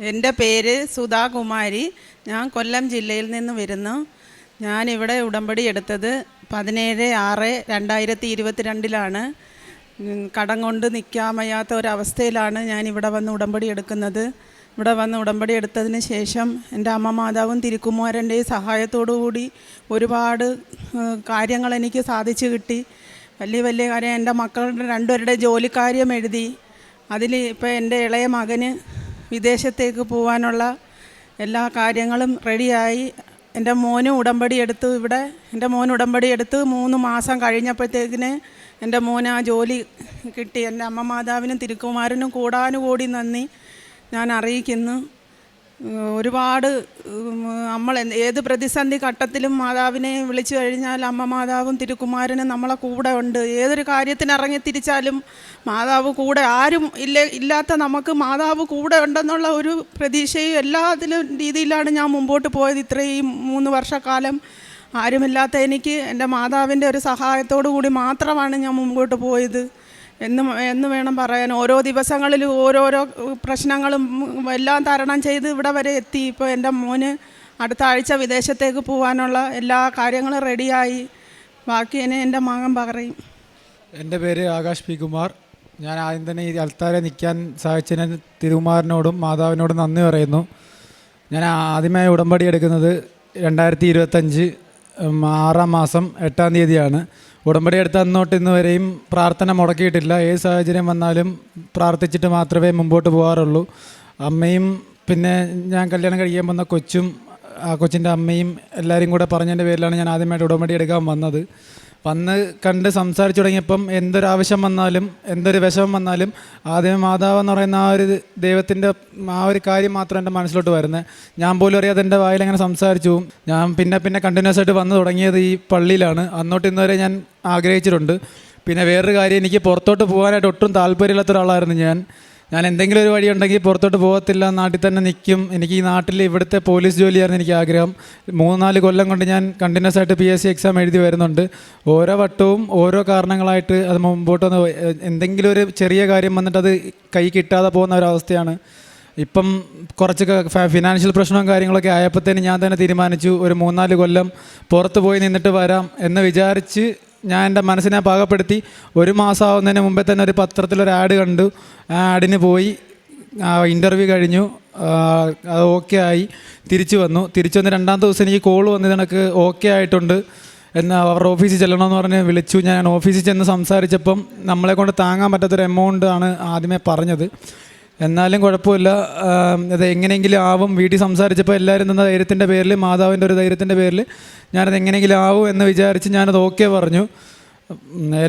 എൻ്റെ പേര് സുധാകുമാരി. ഞാൻ കൊല്ലം ജില്ലയിൽ നിന്ന് വരുന്നു. ഞാനിവിടെ ഉടമ്പടി എടുത്തത് 17/6/2022 കടം കൊണ്ട് നിൽക്കാൻ വയ്യാത്ത ഒരവസ്ഥയിലാണ് ഞാനിവിടെ വന്ന് ഉടമ്പടി എടുക്കുന്നത്. ഇവിടെ വന്ന് ഉടമ്പടി എടുത്തതിന് ശേഷം എൻ്റെ അമ്മ മാതാവും തിരുക്കുമാരൻ്റെയും സഹായത്തോടു കൂടി ഒരുപാട് കാര്യങ്ങൾ എനിക്ക് സാധിച്ചു കിട്ടി. വലിയ വലിയ കാര്യം, എൻ്റെ മക്കളുടെ രണ്ടുപേരുടെ ജോലിക്കാര്യം എഴുതി. അതിൽ ഇപ്പോൾ എൻ്റെ ഇളയ മകന് വിദേശത്തേക്ക് പോകാനുള്ള എല്ലാ കാര്യങ്ങളും റെഡിയായി. എൻ്റെ മോനും ഉടമ്പടി എടുത്തു. ഇവിടെ എൻ്റെ മോൻ ഉടമ്പടി എടുത്ത് 3 മാസം കഴിഞ്ഞപ്പോഴത്തേക്കിന് എൻ്റെ മോന് ആ ജോലി കിട്ടി. എൻ്റെ അമ്മ മാതാവിനും തിരുക്കുമാരനും കൂടാനുകൂടി നന്ദി ഞാൻ അറിയിക്കുന്നു. ഒരുപാട് നമ്മൾ ഏത് പ്രതിസന്ധി ഘട്ടത്തിലും മാതാവിനെ വിളിച്ചു കഴിഞ്ഞാൽ അമ്മ മാതാവും തിരുക്കുമാരനും നമ്മളെ കൂടെ ഉണ്ട്. ഏതൊരു കാര്യത്തിന് ഇറങ്ങി തിരിച്ചാലും മാതാവ് കൂടെ, ആരും ഇല്ലാത്ത നമുക്ക് മാതാവ് കൂടെ ഉണ്ടെന്നുള്ള ഒരു പ്രതീക്ഷയും എല്ലാത്തിലും രീതിയിലാണ് ഞാൻ മുമ്പോട്ട് പോയത്. ഇത്രയും 3 വർഷക്കാലം ആരുമില്ലാത്ത എനിക്ക് എൻ്റെ മാതാവിൻ്റെ ഒരു സഹായത്തോടു കൂടി മാത്രമാണ് ഞാൻ മുമ്പോട്ട് പോയത് എന്ന് വേണം പറയാൻ. ഓരോ ദിവസങ്ങളിലും ഓരോരോ പ്രശ്നങ്ങളും എല്ലാം തരണം ചെയ്ത് ഇവിടെ വരെ എത്തി. ഇപ്പോൾ എൻ്റെ മോന് അടുത്ത ആഴ്ച വിദേശത്തേക്ക് പോകാനുള്ള എല്ലാ കാര്യങ്ങളും റെഡിയായി. ബാക്കി എൻ്റെ മകൻ പറയും. എൻ്റെ പേര് ആകാശ് പി കുമാർ. ഞാൻ ആദ്യം തന്നെ ഈ അൽത്താരെ നിൽക്കാൻ സഹായിച്ചതിന് തിരുകുമാരനോടും മാതാവിനോടും നന്ദി പറയുന്നു. ഞാൻ ആദ്യമായി ഉടമ്പടി എടുക്കുന്നത് 2025 6 മാസം 8 തീയതിയാണ്. ഉടമ്പടി എടുത്ത അന്നോട്ട് ഇന്ന് വരെയും പ്രാർത്ഥന മുടക്കിയിട്ടില്ല. ഏത് സാഹചര്യം വന്നാലും പ്രാർത്ഥിച്ചിട്ട് മാത്രമേ മുമ്പോട്ട് പോകാറുള്ളൂ. അമ്മയും പിന്നെ ഞാൻ കല്യാണം കഴിക്കാൻ വന്ന കൊച്ചും ആ കൊച്ചിൻ്റെ അമ്മയും എല്ലാവരും കൂടെ പറഞ്ഞതിൻ്റെ പേരിലാണ് ഞാൻ ആദ്യമായിട്ട് ഉടമ്പടി എടുക്കാൻ വന്നത്. വന്ന് കണ്ട് സംസാരിച്ചു തുടങ്ങിയപ്പം എന്തൊരാവശ്യം വന്നാലും എന്തൊരു വിഷമം വന്നാലും ആദ്യമേ മാതാവ് എന്ന് പറയുന്ന ആ ഒരു ദൈവത്തിൻ്റെ ആ ഒരു കാര്യം മാത്രം എൻ്റെ മനസ്സിലോട്ട് വരുന്നത്. ഞാൻ പോലും അറിയാതെ എൻ്റെ വായിലങ്ങനെ സംസാരിച്ചു. ഞാൻ പിന്നെ കണ്ടിന്യൂസ് ആയിട്ട് വന്ന് തുടങ്ങിയത് ഈ പള്ളിയിലാണ്. അന്നോട്ട് ഇന്നുവരെ ഞാൻ ആഗ്രഹിച്ചിട്ടുണ്ട്. പിന്നെ വേറൊരു കാര്യം, എനിക്ക് പുറത്തോട്ട് പോകാനായിട്ട് ഒട്ടും താല്പര്യമില്ലാത്ത ഒരാളായിരുന്നു ഞാൻ എന്തെങ്കിലും ഒരു വഴി ഉണ്ടെങ്കിൽ പുറത്തോട്ട് പോകത്തില്ല, നാട്ടിൽ തന്നെ നിൽക്കും. എനിക്ക് ഈ നാട്ടിൽ ഇവിടുത്തെ പോലീസ് ജോലിയായിരുന്നു എനിക്ക് ആഗ്രഹം. 3-4 കൊല്ലം കൊണ്ട് ഞാൻ കണ്ടിന്യൂസ് ആയിട്ട് PSC എക്സാം എഴുതി വരുന്നുണ്ട്. ഓരോ വട്ടവും ഓരോ കാരണങ്ങളായിട്ട് അത് മുമ്പോട്ട് വന്ന് എന്തെങ്കിലും ഒരു ചെറിയ കാര്യം വന്നിട്ട് അത് കൈ കിട്ടാതെ പോകുന്ന ഒരവസ്ഥയാണ്. ഇപ്പം കുറച്ചൊക്കെ ഫിനാൻഷ്യൽ പ്രശ്നവും കാര്യങ്ങളൊക്കെ ആയപ്പോഴത്തേന് ഞാൻ തന്നെ തീരുമാനിച്ചു ഒരു 3-4 കൊല്ലം പുറത്ത് പോയി നിന്നിട്ട് വരാം എന്ന് വിചാരിച്ച് ഞാൻ എൻ്റെ മനസ്സിനെ പാകപ്പെടുത്തി. 1 മാസം ആവുന്നതിന് മുമ്പേ തന്നെ ഒരു പത്രത്തിലൊരു ആഡ് കണ്ടു. ആ ആഡിന് പോയി ഇൻ്റർവ്യൂ കഴിഞ്ഞു. അത് ഓക്കെ ആയി. തിരിച്ചു വന്ന് 2-ാമത്തെ ദിവസം എനിക്ക് കോൾ വന്നത് കണക്ക് ഓക്കെ ആയിട്ടുണ്ട് എന്ന് അവരുടെ ഓഫീസിൽ ചെല്ലണമെന്ന് പറഞ്ഞ് വിളിച്ചു. ഞാൻ ഓഫീസിൽ ചെന്ന് സംസാരിച്ചപ്പം നമ്മളെ കൊണ്ട് താങ്ങാൻ പറ്റാത്തൊരു എമൗണ്ട് ആണ് ആദ്യമേ പറഞ്ഞത്. എന്നാലും കുഴപ്പമില്ല, അത് എങ്ങനെയെങ്കിലും ആവും. വീട്ടിൽ സംസാരിച്ചപ്പോൾ എല്ലാവരും തന്ന ധൈര്യത്തിൻ്റെ പേരിൽ, മാതാവിൻ്റെ ഒരു ധൈര്യത്തിൻ്റെ പേരിൽ ഞാനത് എങ്ങനെയെങ്കിലും ആവും എന്ന് വിചാരിച്ച് ഞാനത് ഓക്കെ പറഞ്ഞു.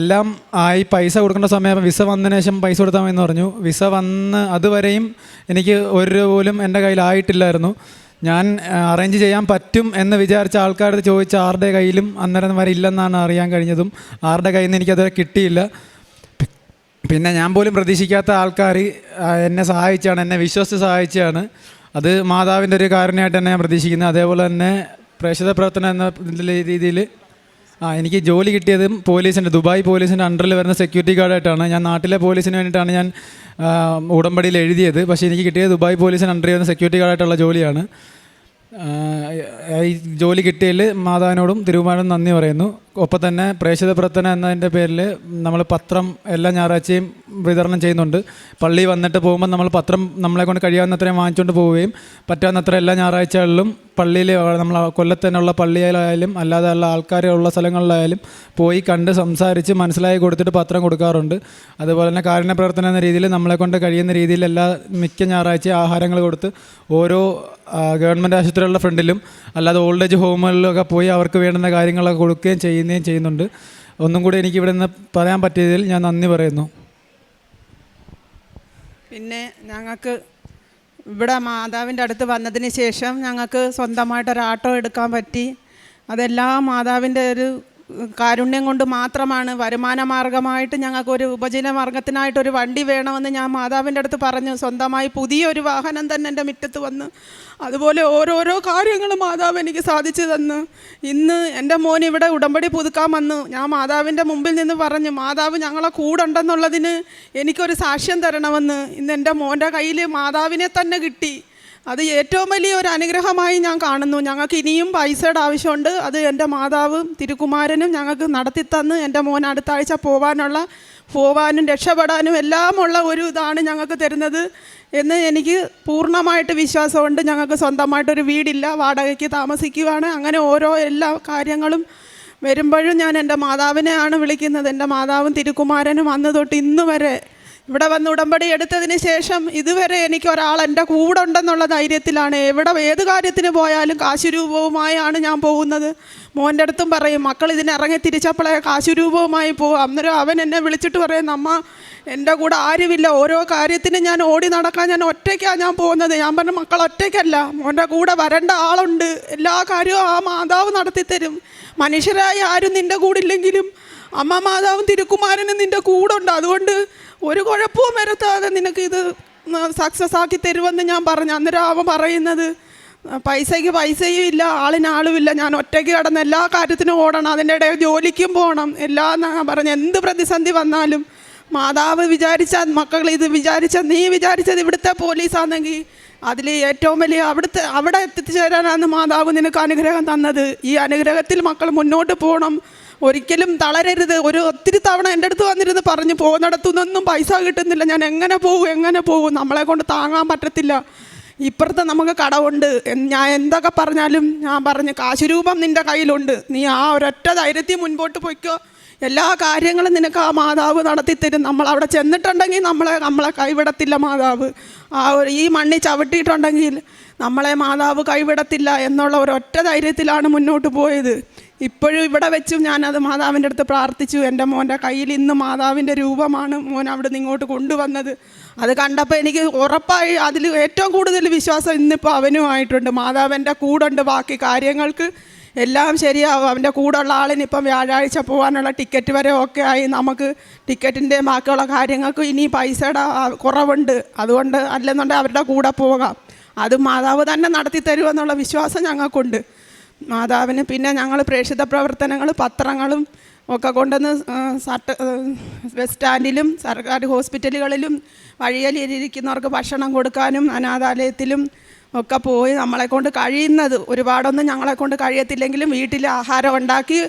എല്ലാം ആയി. പൈസ കൊടുക്കേണ്ട സമയം വിസ വന്നതിന് ശേഷം പൈസ കൊടുത്താൽ മതി എന്ന് പറഞ്ഞു. വിസ വന്ന് അതുവരെയും എനിക്ക് 1 രൂപ പോലും എൻ്റെ കയ്യിലായിട്ടില്ലായിരുന്നു. ഞാൻ അറേഞ്ച് ചെയ്യാൻ പറ്റും എന്ന് വിചാരിച്ച ആൾക്കാരുടെ ചോദിച്ച ആരുടെ കയ്യിലും അന്നേരം വരെ ഇല്ലെന്നാണ് അറിയാൻ കഴിഞ്ഞതും. ആരുടെ കയ്യിൽ നിന്ന് എനിക്കതുവരെ കിട്ടിയില്ല. പിന്നെ ഞാൻ പോലും പ്രതീക്ഷിക്കാത്ത ആൾക്കാർ എന്നെ സഹായിച്ചാണ്, എന്നെ വിശ്വസിച്ച് സഹായിച്ചാണ്. അത് മാതാവിൻ്റെ ഒരു കാരണമായിട്ട് തന്നെ ഞാൻ പ്രതീക്ഷിക്കുന്നത്. അതേപോലെ തന്നെ പ്രേക്ഷിത പ്രവർത്തനം എന്ന രീതിയിൽ എനിക്ക് ജോലി കിട്ടിയതും ദുബായ് പോലീസിൻ്റെ അണ്ടറിൽ വരുന്ന സെക്യൂരിറ്റി ഗാർഡായിട്ടാണ്. ഞാൻ നാട്ടിലെ പോലീസിന് വേണ്ടിയിട്ടാണ് ഞാൻ ഉടമ്പടിയിൽ എഴുതിയത്. പക്ഷേ എനിക്ക് കിട്ടിയത് ദുബായ് പോലീസിന് അണ്ടറിൽ വരുന്ന സെക്യൂരിറ്റി ഗാർഡായിട്ടുള്ള ജോലിയാണ്. ഈ ജോലി കിട്ടിയതിൽ മാതാവിനോടും തിരുകുമാരനും നന്ദി പറയുന്നു. ഒപ്പം തന്നെ പ്രേക്ഷിത പ്രവർത്തനം എന്നതിൻ്റെ പേരിൽ നമ്മൾ പത്രം എല്ലാ ഞായറാഴ്ചയും വിതരണം ചെയ്യുന്നുണ്ട്. പള്ളി വന്നിട്ട് പോകുമ്പോൾ നമ്മൾ പത്രം നമ്മളെ കൊണ്ട് കഴിയാവുന്നത്രയും വാങ്ങിച്ചുകൊണ്ട് പോവുകയും പറ്റാവുന്നത്ര എല്ലാ ഞായറാഴ്ചകളിലും പള്ളിയിൽ നമ്മൾ കൊല്ലത്തിനുള്ള പള്ളിയിലായാലും അല്ലാതെ ഉള്ള ആൾക്കാരുള്ള സ്ഥലങ്ങളിലായാലും പോയി കണ്ട് സംസാരിച്ച് മനസ്സിലാക്കി കൊടുത്തിട്ട് പത്രം കൊടുക്കാറുണ്ട്. അതുപോലെ തന്നെ കാരുണ്യ പ്രവർത്തനം എന്ന രീതിയിൽ നമ്മളെ കൊണ്ട് കഴിയുന്ന രീതിയിൽ മിക്ക ഞായറാഴ്ച ആഹാരങ്ങൾ കൊടുത്ത് ഓരോ ഗവൺമെൻറ് ആശുപത്രികളുടെ ഫ്രണ്ടിലും അല്ലാതെ ഓൾഡ് ഏജ് ഹോമുകളിലൊക്കെ പോയി അവർക്ക് വേണ്ടുന്ന കാര്യങ്ങളൊക്കെ കൊടുക്കുകയും ചെയ്യുന്നുണ്ട്. ഒന്നും കൂടി എനിക്ക് ഇവിടെ നിന്ന് പറയാൻ പറ്റിയതിൽ ഞാൻ നന്ദി പറയുന്നു. പിന്നെ ഞങ്ങൾക്ക് ഇവിടെ മാതാവിൻ്റെ അടുത്ത് വന്നതിന് ശേഷം ഞങ്ങൾക്ക് സ്വന്തമായിട്ടൊരു ആട്ടോ എടുക്കാൻ പറ്റി. അതെല്ലാം മാതാവിൻ്റെ ഒരു കാരുണ്യം കൊണ്ട് മാത്രമാണ്. വരുമാന മാർഗമായിട്ട് ഞങ്ങൾക്കൊരു ഉപജീവന മാർഗത്തിനായിട്ടൊരു വണ്ടി വേണമെന്ന് ഞാൻ മാതാവിൻ്റെ അടുത്ത് പറഞ്ഞു. സ്വന്തമായി പുതിയൊരു വാഹനം തന്നെ എൻ്റെ മുറ്റത്ത് വന്ന് അതുപോലെ ഓരോരോ കാര്യങ്ങൾ മാതാവ് എനിക്ക് സാധിച്ചു തന്നു. ഇന്ന് എൻ്റെ മോൻ ഇവിടെ ഉടമ്പടി പുതുക്കാൻ വന്നു. ഞാൻ മാതാവിൻ്റെ മുമ്പിൽ നിന്ന് പറഞ്ഞു, മാതാവ് ഞങ്ങളെ കൂടെ ഉണ്ടെന്നുള്ളതിന് എനിക്കൊരു സാക്ഷ്യം തരണമെന്ന്. ഇന്ന് എൻ്റെ മോൻ്റെ കയ്യിൽ മാതാവിനെ തന്നെ കിട്ടി. അത് ഏറ്റവും വലിയ ഒരു അനുഗ്രഹമായി ഞാൻ കാണുന്നു. ഞങ്ങൾക്ക് ഇനിയും പൈസയുടെ ആവശ്യമുണ്ട്. അത് എൻ്റെ മാതാവും തിരുക്കുമാരനും ഞങ്ങൾക്ക് നടത്തിത്തന്ന് എൻ്റെ മോൻ അടുത്ത ആഴ്ച പോവാനും രക്ഷപ്പെടാനും എല്ലാമുള്ള ഒരു ഇതാണ് ഞങ്ങൾക്ക് തരുന്നത് എന്ന് എനിക്ക് പൂർണ്ണമായിട്ട് വിശ്വാസമുണ്ട്. ഞങ്ങൾക്ക് സ്വന്തമായിട്ടൊരു വീടില്ല, വാടകയ്ക്ക് താമസിക്കുകയാണ്. അങ്ങനെ എല്ലാ കാര്യങ്ങളും വരുമ്പോഴും ഞാൻ എൻ്റെ മാതാവിനെയാണ് വിളിക്കുന്നത്. എൻ്റെ മാതാവും തിരുക്കുമാരനും അന്ന് തൊട്ട് ഇന്ന് വരെ ഇവിടെ വന്ന് ഉടമ്പടി എടുത്തതിന് ശേഷം ഇതുവരെ എനിക്ക് ഒരാൾ എൻ്റെ കൂടെ ഉണ്ടെന്നുള്ള ധൈര്യത്തിലാണ്. ഏത് കാര്യത്തിന് പോയാലും കാശുരൂപവുമായാണ് ഞാൻ പോകുന്നത്. മോൻ്റെ അടുത്തും പറയും, മക്കൾ ഇതിനിറങ്ങി തിരിച്ചപ്പോഴേ കാശുരൂപവുമായി പോകും. അന്നേരം അവൻ എന്നെ വിളിച്ചിട്ട് പറയും, അമ്മ എൻ്റെ കൂടെ ആരുമില്ല, ഓരോ കാര്യത്തിനും ഞാൻ ഓടി നടക്കാൻ ഞാൻ ഒറ്റയ്ക്കാണ് ഞാൻ പോകുന്നത്. ഞാൻ പറഞ്ഞു, മക്കൾ ഒറ്റയ്ക്കല്ല, മോൻ്റെ കൂടെ വരേണ്ട ആളുണ്ട്, എല്ലാ കാര്യവും ആ മാതാവ് നടത്തിത്തരും. മനുഷ്യരായി ആരും നിൻ്റെ കൂടെ ഇല്ലെങ്കിലും അമ്മ മാതാവും തിരുക്കുമാരനും നിൻ്റെ കൂടെ ഉണ്ട്. അതുകൊണ്ട് ഒരു കുഴപ്പവും വരുത്താതെ നിനക്ക് ഇത് സക്സസ് ആക്കി തരുമെന്ന് ഞാൻ പറഞ്ഞു. അന്നേരം അവൻ പറയുന്നത്, പൈസയ്ക്ക് പൈസയും ഇല്ല, ആളുമില്ല, ഞാൻ ഒറ്റയ്ക്ക് കിടന്ന് എല്ലാ കാര്യത്തിനും ഓടണം, അതിൻ്റെ ഇടയിൽ ജോലിക്കും പോകണം, എല്ലാം ഞാൻ പറഞ്ഞു. എന്ത് പ്രതിസന്ധി വന്നാലും മാതാവ് വിചാരിച്ചാൽ, മക്കൾ ഇത് നീ വിചാരിച്ചത് ഇവിടുത്തെ പോലീസാണെങ്കിൽ അതിൽ ഏറ്റവും വലിയ അവിടെ എത്തിച്ചേരാനാണ് മാതാവ് നിനക്ക് അനുഗ്രഹം തന്നത്. ഈ അനുഗ്രഹത്തിൽ മക്കൾ മുന്നോട്ട് പോകണം, ഒരിക്കലും തളരരുത്. ഒത്തിരി തവണ എൻ്റെ അടുത്ത് വന്നിരുന്ന് പറഞ്ഞു, പോകുന്നിടത്തുനിന്നൊന്നും പൈസ കിട്ടുന്നില്ല, ഞാൻ എങ്ങനെ പോകും, നമ്മളെ കൊണ്ട് താങ്ങാൻ പറ്റത്തില്ല, ഇപ്പുറത്ത് നമുക്ക് കടമുണ്ട്, ഞാൻ എന്തൊക്കെ പറഞ്ഞാലും ഞാൻ പറഞ്ഞു, കാശുരൂപം നിൻ്റെ കയ്യിലുണ്ട്, നീ ആ ഒരൊറ്റ ധൈര്യത്തിൽ മുൻപോട്ട് പോയിക്കോ, എല്ലാ കാര്യങ്ങളും നിനക്ക് ആ മാതാവ് നടത്തിത്തരും. നമ്മളവിടെ ചെന്നിട്ടുണ്ടെങ്കിൽ നമ്മളെ കൈവിടത്തില്ല മാതാവ്. ഈ മണ്ണിൽ ചവിട്ടിയിട്ടുണ്ടെങ്കിൽ നമ്മളെ മാതാവ് കൈവിടത്തില്ല എന്നുള്ള ഒരൊറ്റ ധൈര്യത്തിലാണ് മുന്നോട്ട് പോയത്. ഇപ്പോഴും ഇവിടെ വെച്ചും ഞാനത് മാതാവിൻ്റെ അടുത്ത് പ്രാർത്ഥിച്ചു. എൻ്റെ മോൻ്റെ കയ്യിൽ ഇന്ന് മാതാവിൻ്റെ രൂപമാണ് മോൻ അവിടെ നിന്ന് ഇങ്ങോട്ട് കൊണ്ടുവന്നത്. അത് കണ്ടപ്പോൾ എനിക്ക് ഉറപ്പായി അതിൽ ഏറ്റവും കൂടുതൽ വിശ്വാസം ഇന്നിപ്പോൾ അവനുമായിട്ടുണ്ട്. മാതാവ് എൻ്റെ കൂടെ ഉണ്ട്, ബാക്കി കാര്യങ്ങൾക്ക് എല്ലാം ശരിയാവും. അവൻ്റെ കൂടെയുള്ള ആളിനിപ്പം വ്യാഴാഴ്ച പോകാനുള്ള ടിക്കറ്റ് വരെ ഓക്കെ ആയി. നമുക്ക് ടിക്കറ്റിൻ്റെ ബാക്കിയുള്ള കാര്യങ്ങൾക്ക് ഇനി പൈസയുടെ കുറവുണ്ട്, അതുകൊണ്ട് അല്ലെന്നുണ്ടെങ്കിൽ അവരുടെ കൂടെ പോകാം. അത് മാതാവ് തന്നെ നടത്തി തരുമെന്നുള്ള വിശ്വാസം ഞങ്ങൾക്കുണ്ട് മാതാവിന്. പിന്നെ ഞങ്ങൾ പ്രേക്ഷിത പ്രവർത്തനങ്ങൾ, പത്രങ്ങളും ഒക്കെ കൊണ്ടുവന്ന് ബസ് സ്റ്റാൻഡിലും സർക്കാർ ഹോസ്പിറ്റലുകളിലും വഴിയിലിരിക്കുന്നവർക്ക് ഭക്ഷണം കൊടുക്കാനും അനാഥാലയത്തിലും ഒക്കെ പോയി നമ്മളെ കൊണ്ട് കഴിയുന്നത്, ഒരുപാടൊന്നും ഞങ്ങളെ കൊണ്ട് കഴിയത്തില്ലെങ്കിലും വീട്ടിൽ ആഹാരം ഉണ്ടാക്കി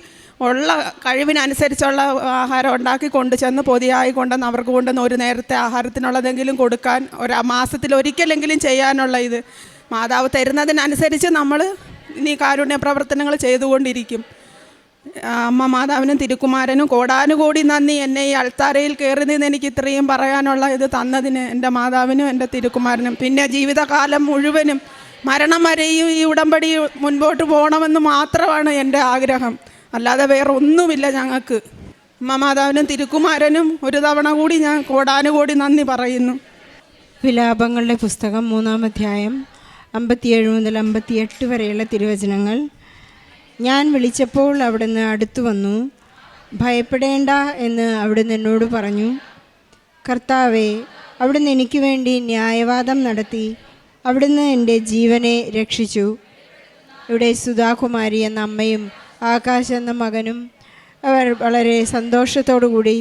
ഉള്ള കഴിവിനനുസരിച്ചുള്ള ആഹാരം ഉണ്ടാക്കി കൊണ്ടു ചെന്ന് പൊതിയായി കൊണ്ടുവന്ന് അവർക്ക് കൊണ്ടുവന്ന് ഒരു നേരത്തെ ആഹാരത്തിനുള്ളതെങ്കിലും കൊടുക്കാൻ മാസത്തിൽ ഒരിക്കലെങ്കിലും ചെയ്യാനുള്ള ഇത് മാതാവ് തരുന്നതിനനുസരിച്ച് നമ്മൾ ഇനി കാരുണ്യ പ്രവർത്തനങ്ങൾ ചെയ്തുകൊണ്ടിരിക്കും. അമ്മ മാതാവിനും തിരുക്കുമാരനും കോടാനുകോടി നന്ദി. എന്നെ ഈ അൾത്താരയിൽ കയറി നിന്ന് എനിക്ക് ഇത്രയും പറയാനുള്ള ഇത് തന്നതിന് എൻ്റെ മാതാവിനും എൻ്റെ തിരുക്കുമാരനും. പിന്നെ ജീവിതകാലം മുഴുവനും മരണം വരെയും ഈ ഉടമ്പടി മുൻപോട്ട് പോകണമെന്ന് മാത്രമാണ് എൻ്റെ ആഗ്രഹം, അല്ലാതെ വേറെ ഒന്നുമില്ല ഞങ്ങൾക്ക്. അമ്മ മാതാവിനും തിരുക്കുമാരനും ഒരു തവണ കൂടി ഞാൻ കോടാനുകോടി നന്ദി പറയുന്നു. വിലാപങ്ങളുടെ പുസ്തകം 3-ാം അധ്യായം 57 മുതൽ 58 വരെയുള്ള തിരുവചനങ്ങൾ. ഞാൻ വിളിച്ചപ്പോൾ അവിടുന്ന് അടുത്തു വന്നു, ഭയപ്പെടേണ്ട എന്ന് അവിടുന്ന് എന്നോട് പറഞ്ഞു. കർത്താവേ, അവിടുന്ന് എനിക്ക് വേണ്ടി ന്യായവാദം നടത്തി, അവിടുന്ന് എൻ്റെ ജീവനെ രക്ഷിച്ചു. ഇവിടെ സുധാകുമാരി എന്ന അമ്മയും ആകാശ് എന്ന മകനും അവർ വളരെ സന്തോഷത്തോടുകൂടി,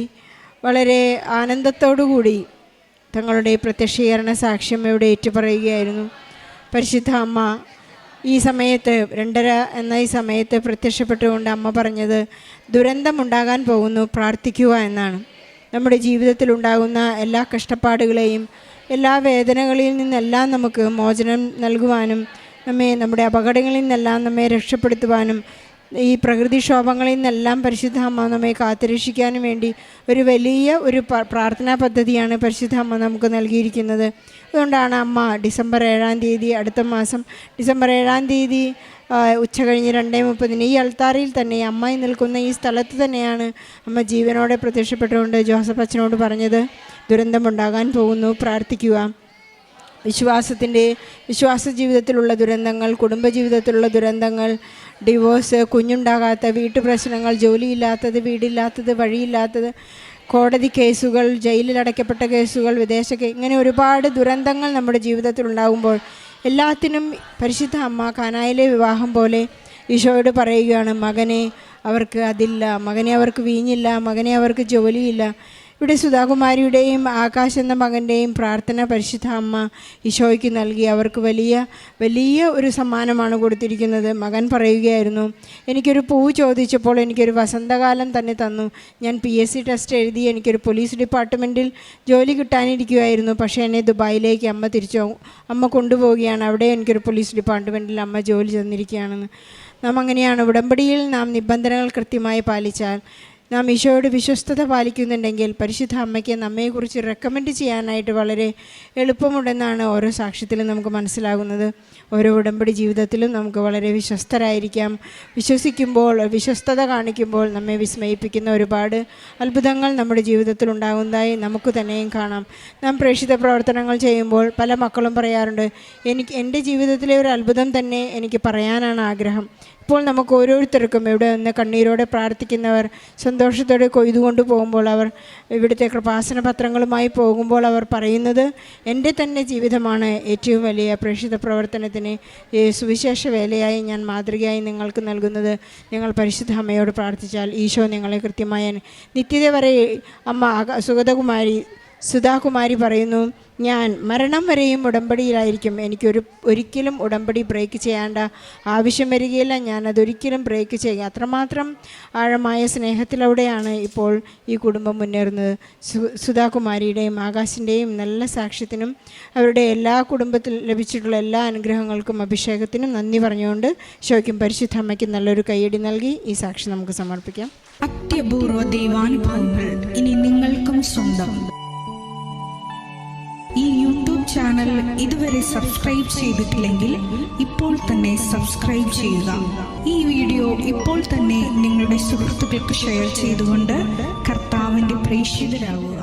വളരെ ആനന്ദത്തോടുകൂടി തങ്ങളുടെ പ്രത്യക്ഷീകരണ സാക്ഷ്യം ഇവിടെ ഏറ്റുപറയുകയായിരുന്നു. പരിശുദ്ധ അമ്മ ഈ സമയത്ത് 2:30 എന്ന ഈ സമയത്ത് പ്രത്യക്ഷപ്പെട്ടുകൊണ്ട് അമ്മ പറഞ്ഞത്, ദുരന്തമുണ്ടാകാൻ പോകുന്നു, പ്രാർത്ഥിക്കുക എന്നാണ്. നമ്മുടെ ജീവിതത്തിലുണ്ടാകുന്ന എല്ലാ കഷ്ടപ്പാടുകളെയും എല്ലാ വേദനകളിൽ നിന്നെല്ലാം നമുക്ക് മോചനം നൽകുവാനും നമ്മുടെ അപകടങ്ങളിൽ നിന്നെല്ലാം നമ്മെ രക്ഷപ്പെടുത്തുവാനും ഈ പ്രകൃതിക്ഷോഭങ്ങളിൽ നിന്നെല്ലാം പരിശുദ്ധ അമ്മ നമ്മെ കാത്തുരക്ഷിക്കാനും വേണ്ടി ഒരു വലിയ പ്രാർത്ഥനാ പദ്ധതിയാണ് പരിശുദ്ധ അമ്മ നമുക്ക് നൽകിയിരിക്കുന്നത്. അതുകൊണ്ടാണ് അമ്മ ഡിസംബർ 7-ാം തീയതി, അടുത്ത മാസം ഡിസംബർ 7-ാം തീയതി ഉച്ചകഴിഞ്ഞ് 2:30 ഈ അൾത്താരയിൽ തന്നെ, അമ്മായി നിൽക്കുന്ന ഈ സ്ഥലത്ത് തന്നെയാണ് അമ്മ ജീവനോടെ പ്രത്യക്ഷപ്പെട്ടുകൊണ്ട് ജോസഫ് അച്ഛനോട് പറഞ്ഞത്, ദുരന്തമുണ്ടാകാൻ പോകുന്നു, പ്രാർത്ഥിക്കുക. വിശ്വാസ ജീവിതത്തിലുള്ള ദുരന്തങ്ങൾ, കുടുംബജീവിതത്തിലുള്ള ദുരന്തങ്ങൾ, ഡിവോഴ്സ്, കുഞ്ഞുണ്ടാകാത്ത, വീട്ടുപ്രശ്നങ്ങൾ, ജോലിയില്ലാത്തത്, വീടില്ലാത്തത്, വഴിയില്ലാത്തത്, കോടതി കേസുകൾ, ജയിലിലടയ്ക്കപ്പെട്ട കേസുകൾ, ഇങ്ങനെ ഒരുപാട് ദുരന്തങ്ങൾ നമ്മുടെ ജീവിതത്തിൽ ഉണ്ടാകുമ്പോൾ എല്ലാത്തിനും പരിശുദ്ധ അമ്മ കാനായിലെ വിവാഹം പോലെ ഈശോയോട് പറയുകയാണ്, മകനെ അവർക്ക് അതില്ല, മകനെ അവർക്ക് വീഞ്ഞില്ല, മകനെ അവർക്ക് ജോലിയില്ല. ഇവിടെ സുധാകുമാരിയുടെയും ആകാശ് എന്ന മകൻ്റെയും പ്രാർത്ഥന പരിശുദ്ധ അമ്മ ഈശോയ്ക്ക് നൽകി. അവർക്ക് വലിയ ഒരു സമ്മാനമാണ് കൊടുത്തിരിക്കുന്നത്. മകൻ പറയുകയായിരുന്നു, എനിക്കൊരു പൂ ചോദിച്ചപ്പോൾ എനിക്കൊരു വസന്തകാലം തന്നെ തന്നു. ഞാൻ PSC ടെസ്റ്റ് എഴുതി എനിക്കൊരു പോലീസ് ഡിപ്പാർട്ട്മെൻറ്റിൽ ജോലി കിട്ടാനിരിക്കുമായിരുന്നു. പക്ഷേ എന്നെ ദുബായിലേക്ക് അമ്മ കൊണ്ടുപോവുകയാണ്. അവിടെ എനിക്കൊരു പോലീസ് ഡിപ്പാർട്ട്മെൻറ്റിൽ അമ്മ ജോലി തന്നിരിക്കുകയാണെന്ന്. നാം അങ്ങനെയാണ്. ഉടമ്പടിയിൽ നാം നിബന്ധനകൾ കൃത്യമായി പാലിച്ചാൽ, നാം ഈശോയോട് വിശ്വസ്തത പാലിക്കുന്നുണ്ടെങ്കിൽ പരിശുദ്ധ അമ്മയ്ക്ക് നമ്മെക്കുറിച്ച് റെക്കമെൻഡ് ചെയ്യാനായിട്ട് വളരെ എളുപ്പമുണ്ടെന്നാണ് ഓരോ സാക്ഷ്യത്തിലും നമുക്ക് മനസ്സിലാകുന്നത്. ഓരോ ഉടമ്പടി ജീവിതത്തിലും നമുക്ക് വളരെ വിശ്വസ്തരായിരിക്കാം. വിശ്വസിക്കുമ്പോൾ, വിശ്വസ്തത കാണിക്കുമ്പോൾ നമ്മെ വിസ്മയിപ്പിക്കുന്ന ഒരുപാട് അത്ഭുതങ്ങൾ നമ്മുടെ ജീവിതത്തിൽ ഉണ്ടാകുന്നതായി നമുക്ക് തന്നെയും കാണാം. നാം പ്രേക്ഷിത പ്രവർത്തനങ്ങൾ ചെയ്യുമ്പോൾ പല മക്കളും പറയാറുണ്ട്, എൻ്റെ ജീവിതത്തിലെ ഒരു അത്ഭുതം തന്നെ എനിക്ക് പറയാനാണ് ആഗ്രഹം. ഇപ്പോൾ നമുക്ക് ഓരോരുത്തർക്കും ഇവിടെ നിന്ന് കണ്ണീരോടെ പ്രാർത്ഥിക്കുന്നവർ സന്തോഷത്തോടെ കൊയ്തുകൊണ്ട് പോകുമ്പോൾ, അവർ ഇവിടുത്തെ കൃപാസന പത്രങ്ങളുമായി പോകുമ്പോൾ അവർ പറയുന്നത്, എൻ്റെ തന്നെ ജീവിതമാണ് ഏറ്റവും വലിയ പ്രേക്ഷിത പ്രവർത്തനത്തിന് സുവിശേഷ വേലയായി ഞാൻ മാതൃകയായി നിങ്ങൾക്ക് നൽകുന്നത്. നിങ്ങൾ പരിശുദ്ധ അമ്മയോട് പ്രാർത്ഥിച്ചാൽ ഈശോ നിങ്ങളെ കൃത്യമായ നിത്യത വരെ. അമ്മ സുധാകുമാരി പറയുന്നു, ഞാൻ മരണം വരെയും ഉടമ്പടിയിലായിരിക്കും. ഒരിക്കലും ഉടമ്പടി ബ്രേക്ക് ചെയ്യേണ്ട ആവശ്യം വരികയില്ല. ഞാനതൊരിക്കലും ബ്രേക്ക് ചെയ്യുക. അത്രമാത്രം ആഴമായ സ്നേഹത്തിലൂടെയാണ് ഇപ്പോൾ ഈ കുടുംബം മുന്നേറുന്നത്. സുധാകുമാരിയുടെയും ആകാശിൻ്റെയും നല്ല സാക്ഷ്യത്തിനും അവരുടെ എല്ലാ കുടുംബത്തിൽ ലഭിച്ചിട്ടുള്ള എല്ലാ അനുഗ്രഹങ്ങൾക്കും അഭിഷേകത്തിനും നന്ദി പറഞ്ഞുകൊണ്ട് ശോയ്ക്കും പരിശുദ്ധ അമ്മയ്ക്കും നല്ലൊരു കയ്യടി നൽകി ഈ സാക്ഷി നമുക്ക് സമർപ്പിക്കാം. അത്യപൂർവ ദൈവാനുഭവങ്ങൾ ഇനി നിങ്ങൾക്കും സ്വന്തം. ഈ യൂട്യൂബ് ചാനൽ ഇതുവരെ സബ്സ്ക്രൈബ് ചെയ്തിട്ടില്ലെങ്കിൽ ഇപ്പോൾ തന്നെ സബ്സ്ക്രൈബ് ചെയ്യുക. ഈ വീഡിയോ ഇപ്പോൾ തന്നെ നിങ്ങളുടെ സുഹൃത്തുക്കൾക്ക് ഷെയർ ചെയ്തുകൊണ്ട് കർത്താവിൻ്റെ പ്രേക്ഷിതരാകുക.